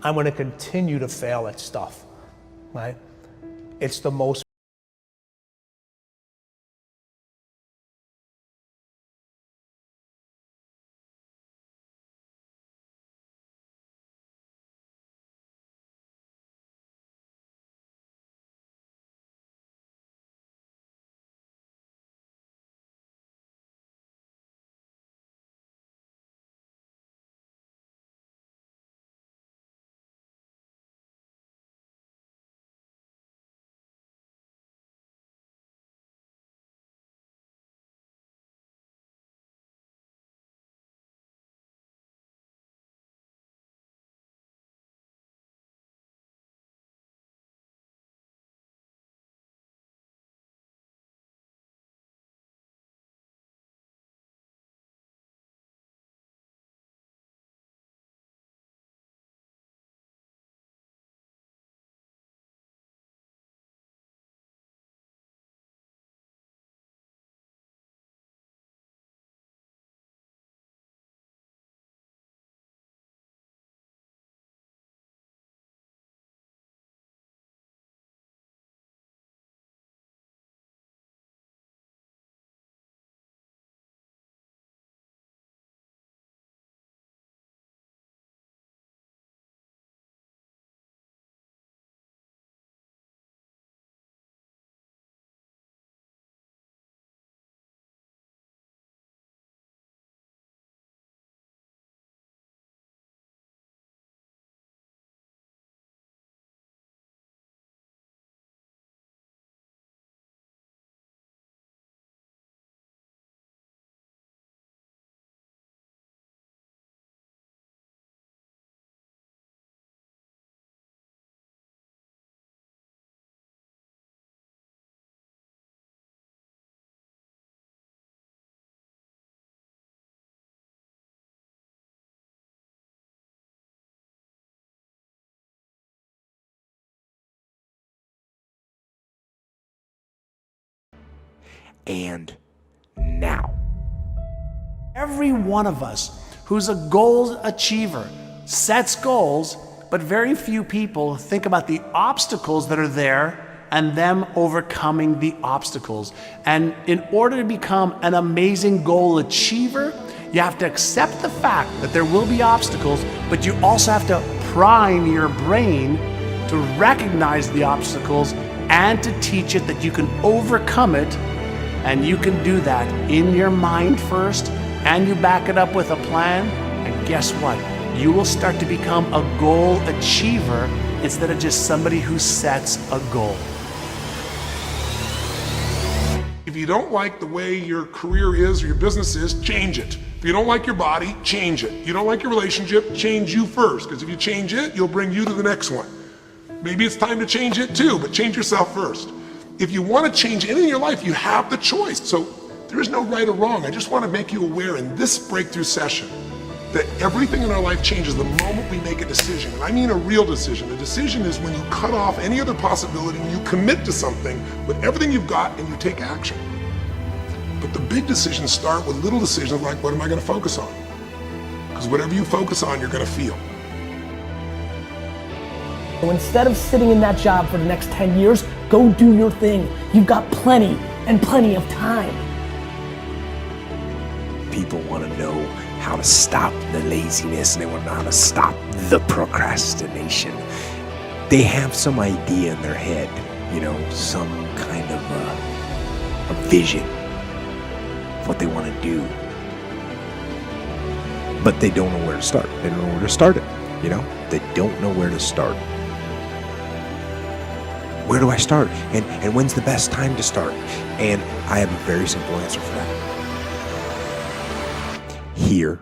I'm going to continue to fail at stuff, right? It's the most and now. Every one of us who's a goal achiever sets goals, but very few people think about the obstacles that are there and them overcoming the obstacles. And in order to become an amazing goal achiever, you have to accept the fact that there will be obstacles, but you also have to prime your brain to recognize the obstacles and to teach it that you can overcome it. And you can do that in your mind first, and you back it up with a plan, and guess what? You will start to become a goal achiever instead of just somebody who sets a goal. If you don't like the way your career is or your business is, change it. If you don't like your body, change it. You don't like your relationship, change you first, because if you change it, you'll bring you to the next one. Maybe it's time to change it too, but change yourself first. If you want to change anything in your life, you have the choice. So there is no right or wrong. I just want to make you aware in this breakthrough session that everything in our life changes the moment we make a decision. And I mean a real decision. A decision is when you cut off any other possibility and you commit to something with everything you've got and you take action. But the big decisions start with little decisions like, what am I going to focus on? Because whatever you focus on, you're going to feel. So instead of sitting in that job for the next 10 years, go do your thing. You've got plenty and plenty of time. People want to know how to stop the laziness, and they want to know how to stop the procrastination. They have some idea in their head, you know, some kind of a vision of what they want to do. But they don't know where to start. They don't know where to start it, you know? They don't know where to start. Where do I start? And when's the best time to start? And I have a very simple answer for that. Here